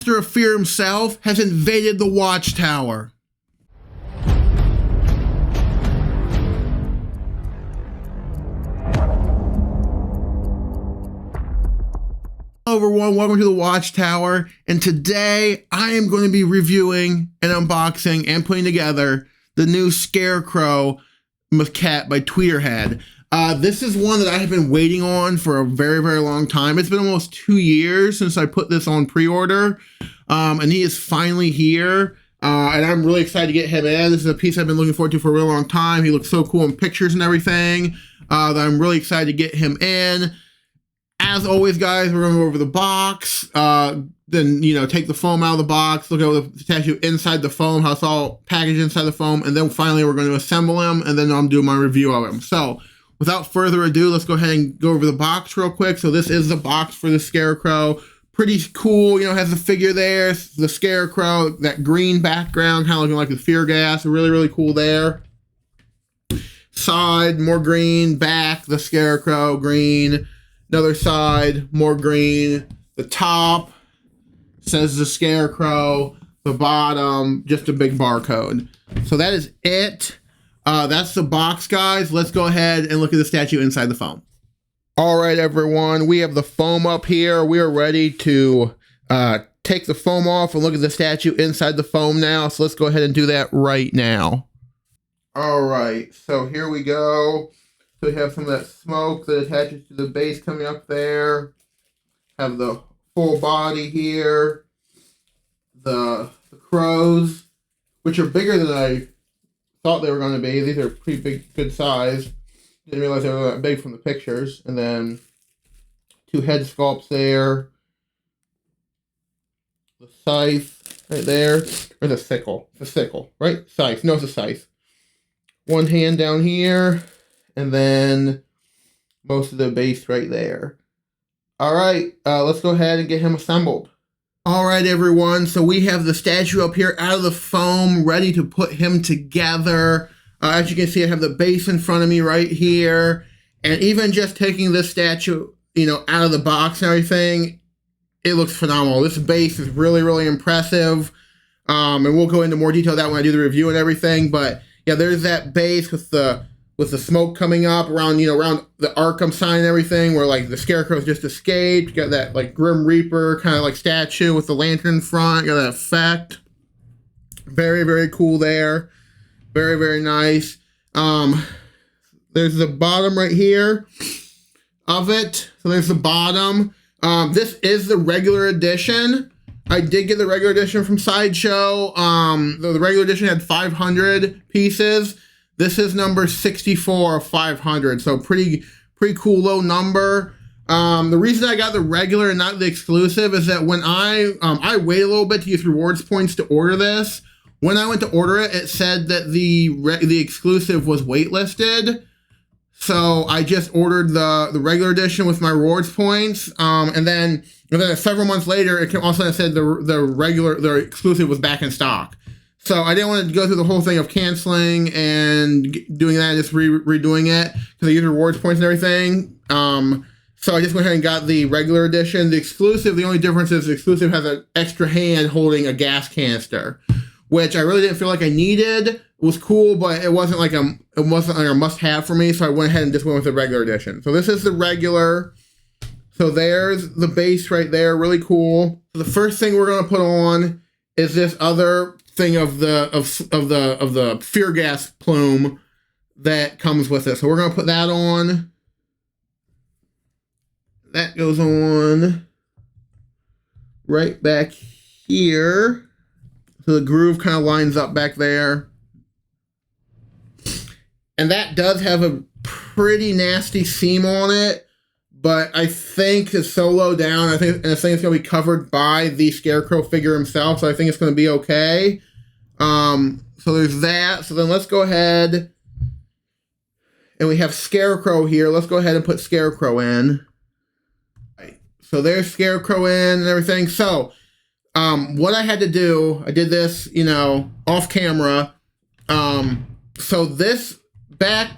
Master of Fear himself has invaded the Watchtower. Hello everyone, welcome to the Watchtower, and today I am going to be reviewing and unboxing and putting together the new Scarecrow Maquette by Tweeterhead. This is one that I have been waiting on for a very, very long time. It's been almost 2 years since I put this on pre-order, and he is finally here, and I'm really excited to get him in. This is a piece I've been looking forward to for a really long time. He looks so cool in pictures and everything, that I'm really excited to get him in. As always, guys, we're going to go over the box, then, take the foam out of the box, look over the statue inside the foam, how it's all packaged inside the foam, and then finally we're going to assemble him, and then I'm doing my review of him. So, without further ado, let's go ahead and go over the box real quick. So this is the box for the Scarecrow. Pretty cool, has the figure there, the Scarecrow, that green background, kind of looking like the fear gas. Really, really cool there. Side, more green. Back, the Scarecrow, green. Another side, more green. The top says the Scarecrow. The bottom, just a big barcode. So that is it. That's the box, guys. Let's go ahead and look at the statue inside the foam. All right, everyone. We have the foam up here. We are ready to take the foam off and look at the statue inside the foam now. So let's go ahead and do that right now. All right. So here we go. So we have some of that smoke that attaches to the base coming up there. Have the full body here. The crows, which are bigger than I thought they were going to be. These are pretty big, good size. Didn't realize they were that big from the pictures. And then 2 head sculpts there. The scythe right there. Or the sickle. The sickle, right? Scythe. No, it's a scythe. 1 hand down here. And then most of the base right there. All right, let's go ahead and get him assembled. All right, everyone. So we have the statue up here out of the foam, ready to put him together. As you can see, I have the base in front of me right here. And even just taking this statue, out of the box and everything, it looks phenomenal. This base is really, really impressive. And we'll go into more detail of that when I do the review and everything. But yeah, there's that base with the smoke coming up around, around the Arkham sign and everything, where like the Scarecrow's just escaped. You got that like Grim Reaper kind of like statue with the lantern in front. Got that effect. Very, very cool there. Very, very nice. There's the bottom right here of it. So there's the bottom. This is the regular edition. I did get the regular edition from Sideshow. The regular edition had 500 pieces. This is number 64 of 500, so pretty cool low number. The reason I got the regular and not the exclusive is that when I waited a little bit to use rewards points to order this. When I went to order it, it said that the exclusive was waitlisted. So I just ordered the regular edition with my rewards points, and then several months later, it also said the exclusive was back in stock. So I didn't want to go through the whole thing of canceling and doing that, just redoing it, because I use rewards points and everything. So I just went ahead and got the regular edition. The exclusive, the only difference is the exclusive has an extra hand holding a gas canister, which I really didn't feel like I needed. It was cool, but it wasn't like a must-have for me, so I went ahead and just went with the regular edition. So this is the regular. So there's the base right there, really cool. So the first thing we're gonna put on is this other thing of the fear gas plume that comes with it. So we're gonna put that on. That goes on right back here. So the groove kind of lines up back there. And that does have a pretty nasty seam on it, but I think it's so low down. I think it's going to be covered by the Scarecrow figure himself, so I think it's going to be okay. So there's that. So then let's go ahead, and we have Scarecrow here. Let's go ahead and put Scarecrow in. So there's Scarecrow in and everything. So what I had to do, I did this, off camera. So this back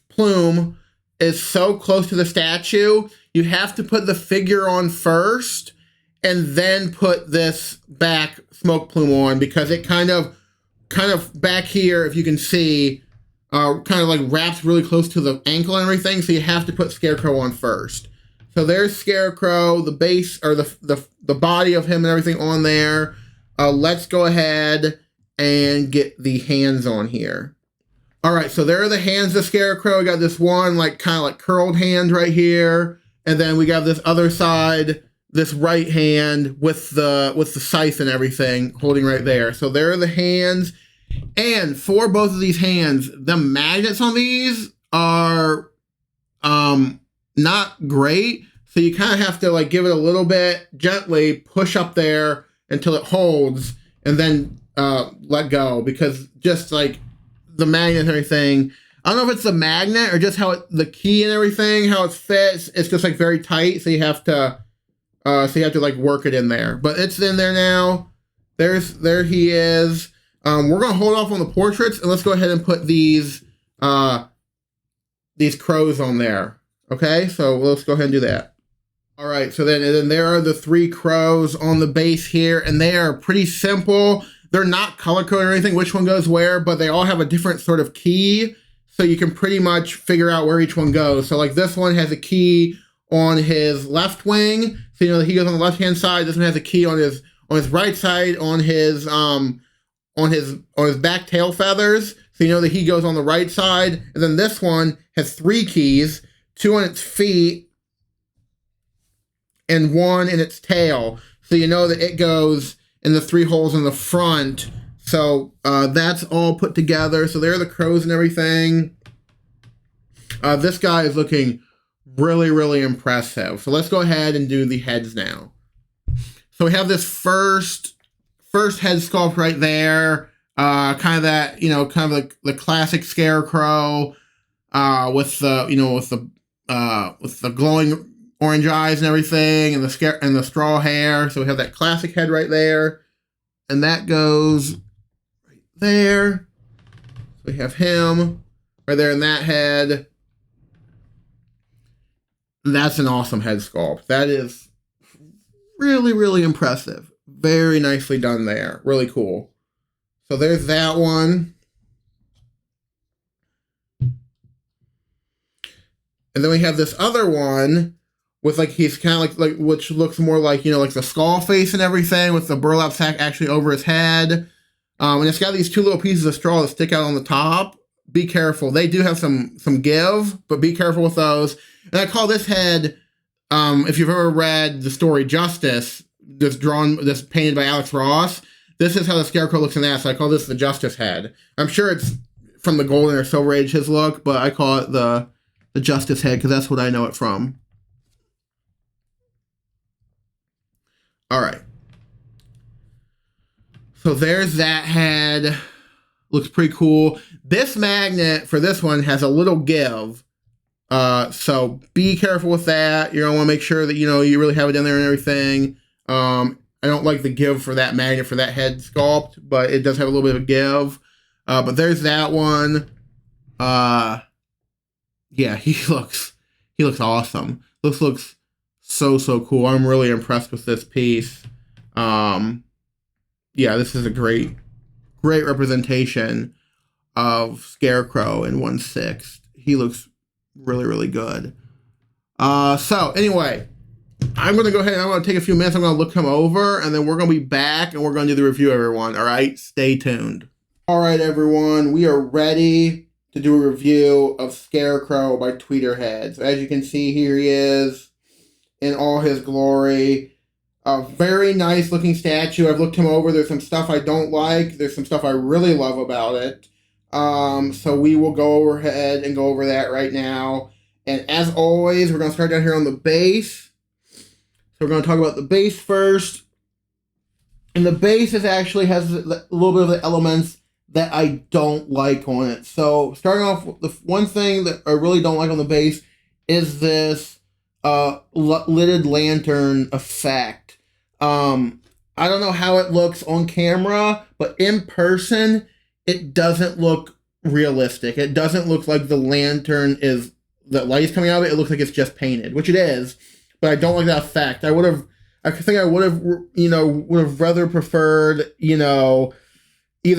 plume is so close to the statue, you have to put the figure on first and then put this back smoke plume on, because it kind of back here, if you can see, kind of like wraps really close to the ankle and everything, so you have to put Scarecrow on first. So there's Scarecrow, the base, or the body of him and everything on there. Let's go ahead and get the hands on here. All right, so there are the hands of Scarecrow. We got this one like kind of like curled hand right here, and then we got this other side, this right hand with the scythe and everything holding right there. So there are the hands. And for both of these hands, the magnets on these are not great. So you kind of have to like give it a little bit, gently push up there until it holds, and then let go, because just like the magnet and everything, I don't know if it's the magnet or just how the key and everything, how it fits. It's just like very tight. So you have to like work it in there, but it's in there now. There he is. We're going to hold off on the portraits, and let's go ahead and put these crows on there. Okay, so let's go ahead and do that. All right, so then there are the 3 crows on the base here, and they are pretty simple. They're not color-coded or anything, which one goes where, but they all have a different sort of key, so you can pretty much figure out where each one goes. So like this one has a key on his left wing, so you know that he goes on the left-hand side. This one has a key on his right side, on his back tail feathers, so you know that he goes on the right side. And then this one has 3 keys, 2 on its feet and 1 in its tail, so you know that it goes in the 3 holes in the front. So that's all put together. So there are the crows and everything. This guy is looking really, really impressive. So let's go ahead and do the heads now. So we have this first head sculpt right there, kind of that, you know, kind of like the classic Scarecrow, with the glowing orange eyes and everything, and the straw hair. So we have that classic head right there, and that goes right there. So we have him right there in that head. That's an awesome head sculpt. That is really, really impressive. Very nicely done there. Really cool. So there's that one. And then we have this other one with like, he's kind of like which looks more like, you know, like the skull face and everything, with the burlap sack actually over his head. And it's got these 2 little pieces of straw that stick out on the top. Be careful. They do have some give, but be careful with those. And I call this head, if you've ever read the story Justice, this painted by Alex Ross, this is how the Scarecrow looks in that, so I call this the Justice head. I'm sure it's from the Golden or Silver Age, his look, but I call it the Justice head because that's what I know it from. All right. So there's that head. Looks pretty cool. This magnet for this one has a little give. So be careful with that. You're gonna want to make sure that, you know, you really have it in there and everything. I don't like the give for that magnet for that head sculpt, but it does have a little bit of a give. But there's that one. Yeah, he looks awesome. This looks so cool. I'm really impressed with this piece. Yeah, this is a great representation of Scarecrow in 1/6. He looks really good. So anyway, I'm going to go ahead and I'm going to take a few minutes. I'm going to look him over, and then we're going to be back and we're going to do the review, everyone. All right, stay tuned. All right, everyone, we are ready to do a review of Scarecrow by Tweeterhead. So as you can see, here he is in all his glory. A very nice looking statue. I've looked him over. There's some stuff I don't like. There's some stuff I really love about it. So we will go ahead and go over that right now. And as always, we're going to start down here on the base. So we're going to talk about the base first. And the base actually has a little bit of the elements that I don't like on it. So starting off, the one thing that I really don't like on the base is this lidded lantern effect. I don't know how it looks on camera, but in person, it doesn't look realistic. It doesn't look like the lantern the light is coming out of it. It looks like it's just painted, which it is, but I don't like that effect. I I think I would have, would have rather preferred, either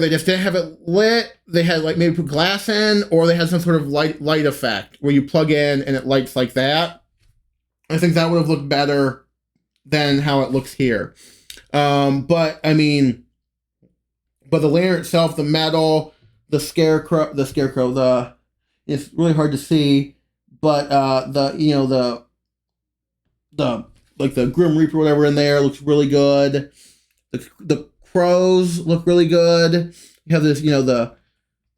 they just didn't have it lit, they had like maybe put glass in, or they had some sort of light effect where you plug in and it lights like that. I think that would have looked better than how it looks here. But I mean, but the lantern itself, the metal, the scarecrow, it's really hard to see, but the like the Grim Reaper, whatever in there, looks really good. The crows look really good. You have this, the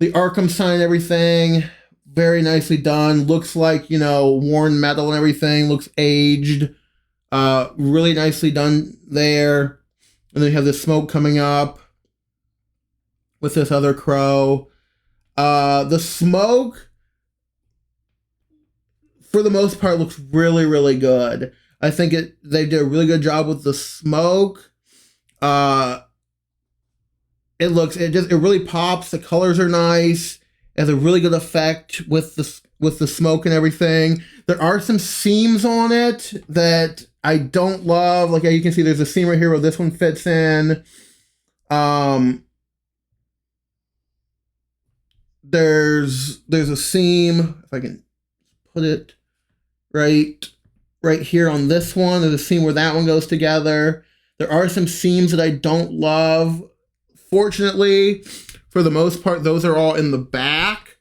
Arkham sign and everything, very nicely done. Looks like, worn metal and everything. Looks aged. Really nicely done there. And then you have the smoke coming up with this other crow. The smoke, for the most part, looks really, really good. I think they did a really good job with the smoke. It really pops. The colors are nice. It has a really good effect with the smoke and everything. There are some seams on it that I don't love. Like you can see, there's a seam right here where this one fits in. There's a seam, if I can put it right here on this one. There's a seam where that one goes together. There are some seams that I don't love. Fortunately, for the most part, those are all in the back.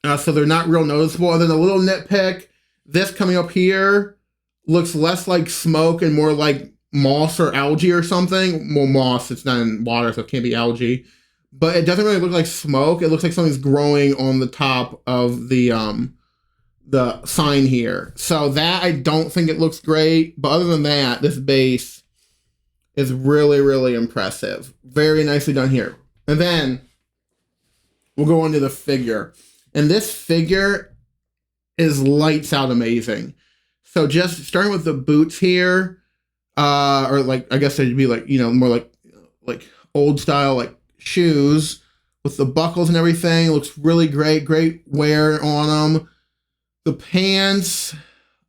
So they're not real noticeable. And then a little nitpick, this coming up here looks less like smoke and more like moss or algae or something. Well, moss, it's not in water, so it can't be algae. But it doesn't really look like smoke. It looks like something's growing on the top of the sign here. So that, I don't think it looks great. But other than that, this base is really, really impressive. Very nicely done here. And then we'll go on to the figure. And this figure is lights out amazing. So just starting with the boots here, or like, I guess they'd be like, more like old style, like shoes with the buckles and everything. It looks really great. Great wear on them. The pants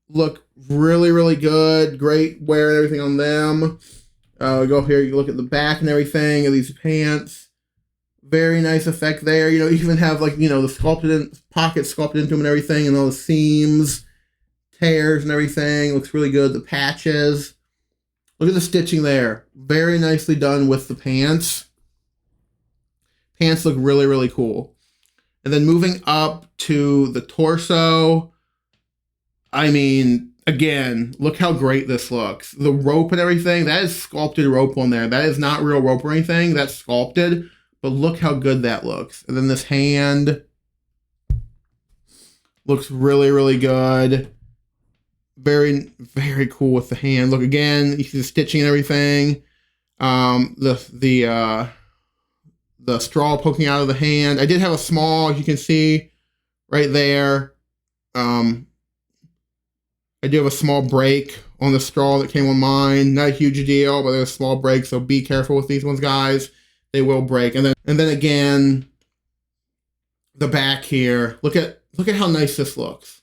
look really, really good. Great wear and everything on them. We go here, you look at the back and everything of these pants. Very nice effect there. You even have like, the pockets sculpted into them and everything, and all the seams, tears and everything. Looks really good. The patches. Look at the stitching there. Very nicely done with the pants. Pants look really, really cool. And then moving up to the torso. I mean, again, look how great this looks. The rope and everything, that is sculpted rope on there. That is not real rope or anything. That's sculpted. But look how good that looks. And then this hand looks really, really good. Very, very cool with the hand. Look again, you see the stitching and everything. The straw poking out of the hand. I did have a small, you can see right there. I do have a small break on the straw that came on mine. Not a huge deal, but there's a small break, so be careful with these ones, guys. They will break. And then again, the back here. Look at how nice this looks.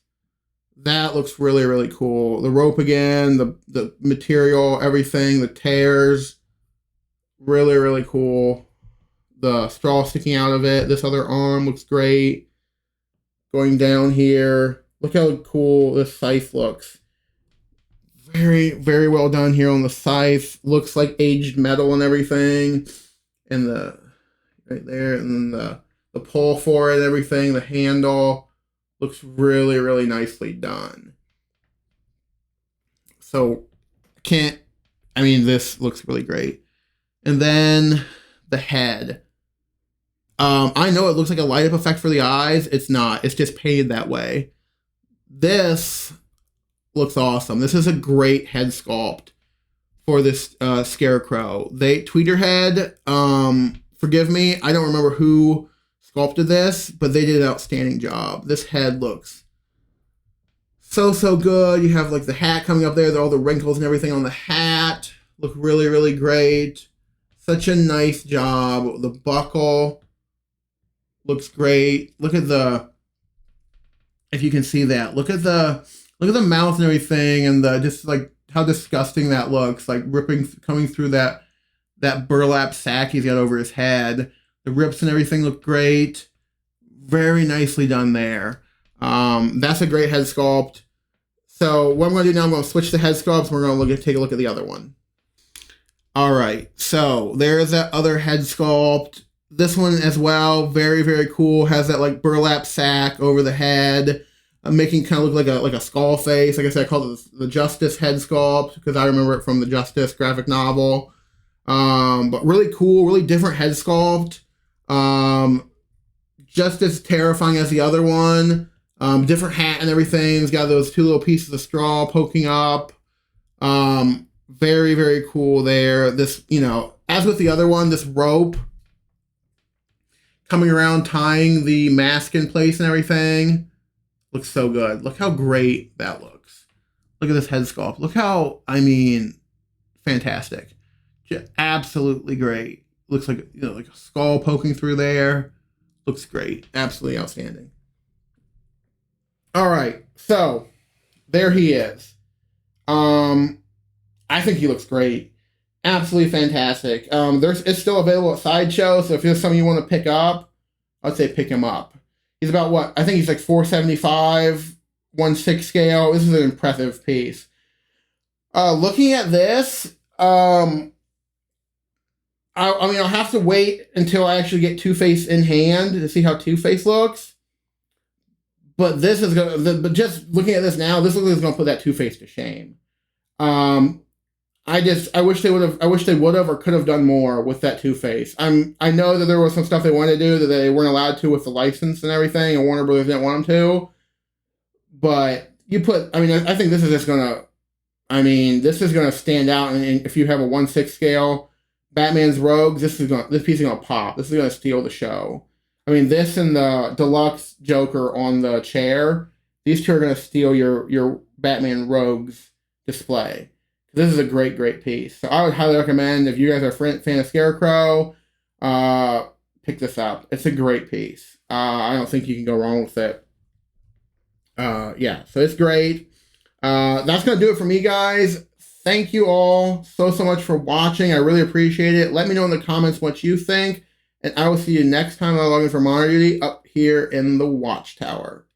That looks really, really cool. The rope again, the material, everything, the tears. Really, really cool. The straw sticking out of it. This other arm looks great. Going down here. Look how cool this scythe looks. Very, very well done here on the scythe. Looks like aged metal and everything. And right there, and then the pull for it and everything, the handle looks really, really nicely done. So this looks really great. And then the head. I know it looks like a light up effect for the eyes. It's not. It's just painted that way. This looks awesome. This is a great head sculpt for this Scarecrow. Tweeterhead, forgive me, I don't remember who sculpted this, but they did an outstanding job. This head looks so good. You have like the hat coming up there, all the wrinkles and everything on the hat look really, really great. Such a nice job. The buckle looks great. Look at if you can see that. Look at the mouth and everything, and just like how disgusting that looks, like coming through that burlap sack he's got over his head. The rips and everything look great. Very nicely done there. That's a great head sculpt. So what I'm going to do now, I'm going to switch to head sculpts. We're going to take a look at the other one. All right, so there's that other head sculpt. This one as well, very, very cool. Has that like burlap sack over the head, making kind of look like a skull face. Like I said, I call it the Justice head sculpt because I remember it from the Justice graphic novel. But really cool, really different head sculpt. Just as terrifying as the other one. Different hat and everything. It's got those two little pieces of straw poking up. Very, very cool there. This, as with the other one, this rope coming around, tying the mask in place and everything. Looks so good. Look how great that looks. Look at this head sculpt. Look how, fantastic. Just absolutely great. Looks like, like a skull poking through there. Looks great. Absolutely outstanding. All right. So, there he is. I think he looks great. Absolutely fantastic. It's still available at Sideshow, so if there's something you want to pick up, I'd say pick him up. He's about what? I think he's like $4.75, 1/6 scale. This is an impressive piece. Looking at this, I'll have to wait until I actually get Two-Face in hand to see how Two-Face looks. But this is but just looking at this now, this looks like it's gonna put that Two-Face to shame. I wish they would have or could have done more with that Two-Face. I know that there was some stuff they wanted to do that they weren't allowed to with the license and everything, and Warner Brothers didn't want them to. But I think this is just gonna, this is gonna stand out. And if you have a 1/6 scale Batman's Rogues, this piece is gonna pop. This is gonna steal the show. This and the deluxe Joker on the chair, these two are gonna steal your Batman Rogues display. This is a great, great piece. So I would highly recommend, if you guys are a fan of Scarecrow, pick this up. It's a great piece. I don't think you can go wrong with it. So it's great. That's going to do it for me, guys. Thank you all so much for watching. I really appreciate it. Let me know in the comments what you think. And I will see you next time on Logging for Monitor Duty up here in the Watchtower.